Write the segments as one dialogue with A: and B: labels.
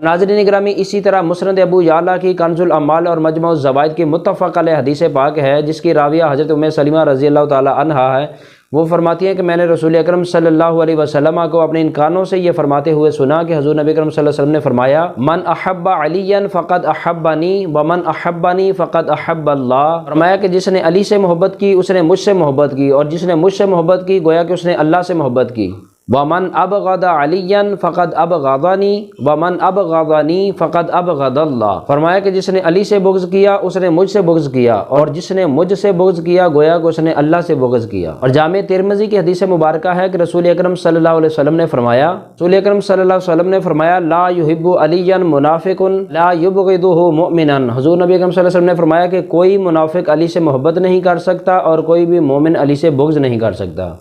A: नाज़रीन ग्रामी, इसी तरह मुस्नद अबू याला की कंजुल अमाल और मजमू ज़वाइद की मुत्तफ़क़ अलैह हदीस पाक है, जिसकी राविया हज़रत उम्मे सलीमा रज़ी अल्लाह ताला अन्हा है। वो फरमाती हैं कि मैंने रसूल अकरम सल्लल्लाहु अलैहि वसल्लम को अपने इन कानों से ये फरमाते हुए सुना कि हज़ूर नबी अकरम सल्लल्लाहु अलैहि वसल्लम ने फरमाया, मन अहब्बा अलियन फ़क़द अहब्बनी व मन अहब्बनी फ़क़द अहब्बल्लाह। फरमाया कि जिसने अली से मोहब्बत की उसने मुझसे मोहब्बत की, और जिसने मुझसे मोहब्बत की गोया कि उसने अल्लाह से मोहब्बत की। वमन अबग़द अलियन फ़क़द अबग़दनी वमन अबग़दनी फ़क़द अबग़दल्लाह। फरमाया कि जिसने अली से बुग़्ज़ किया उसने मुझसे बुग़्ज़ किया, और जिसने मुझसे बुग़्ज़ किया गोया कि उसने अल्लाह से बुग़्ज़ किया। और जामे तिरमिज़ी की हदीस मुबारक है कि रसूल अकरम सल्लल्लाहु अलैहि वसल्लम ने फरमाया, ला युहिब्बु अलियन मुनाफ़िकुन ला युबग़िदुहु मुमिनन। हुज़ूर नबी अकरम सल्लल्लाहु अलैहि वसल्लम ने फरमाया कि कोई मुनाफ़िक अली से मोहब्बत नहीं कर सकता और कोई भी मोमिन अली से बुग़्ज़ नहीं कर सकता।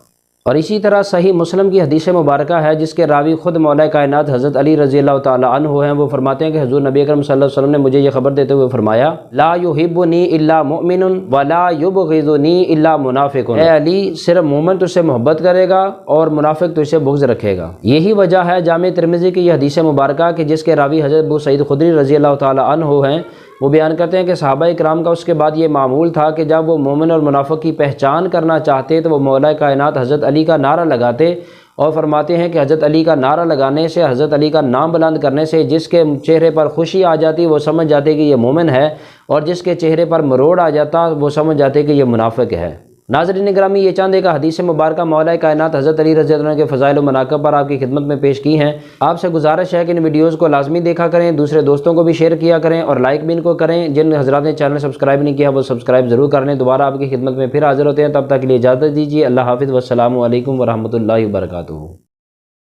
A: और इसी तरह सही मुस्लिम की हदीस मुबारक है, जिसके रावी खुद मौला कायनात हज़रत अली रज़ी अल्लाह ताला अन्हु हैं। वो फरमाते हैं कि हुज़ूर नबी अकरम सल्लल्लाहु अलैहि वसल्लम ने मुझे ये खबर देते हुए फरमाया, ला युहिब्बुनी इल्ला मुमिनुन व ला युबग़िज़ुनी इल्ला मुनाफ़िकुन। ए अली, सिर्फ मोमिन तुझसे मोहब्बत करेगा और मुनाफिक तुझसे बुग़्ज़ रखेगा। यही वजह है जामे तिरमिज़ी की यह हदीस मुबारक कि जिसके रावी हज़रत अबू सईद खुदरी रज़ी अल्लाह ताला अन्हु हैं। वो बयान करते हैं कि सहाबा इकराम का उसके बाद ये मामूल था कि जब वो मोमिन और मुनाफिक की पहचान करना चाहते तो वो मौला कायनात हज़रत अली का नारा लगाते, और फरमाते हैं कि हज़रत अली का नारा लगाने से, हज़रत अली का नाम बुलंद करने से जिसके चेहरे पर खुशी आ जाती वो समझ जाते कि ये मोमिन है, और जिसके चेहरे पर मरोड़ आ जाता वो समझ जाते कि ये मुनाफिक है। नाज़रीन ग्रामी, ये चंद एक हदीस मुबारक मौला कायनात हज़रत अली रज़ी अल्लाह अन्हु के फ़ज़ाइल और मनाक़िब पर आपकी खिदमत में पेश की हैं। आपसे गुजारिश है कि इन वीडियोज़ को लाजमी देखा करें, दूसरे दोस्तों को भी शेयर किया करें और लाइक भी इनको करें। जिन हज़रात ने चैनल सब्सक्राइब नहीं किया वो सब्सक्राइब ज़रूर कर लें। दोबारा आपकी खिदमत में फिर हाज़िर होते हैं, तब तक के लिए इजाज़त दीजिए। अल्लाह हाफ़िज़, वस्सलामु अलैकुम वरहमतुल्लाहि वबरकातुहू।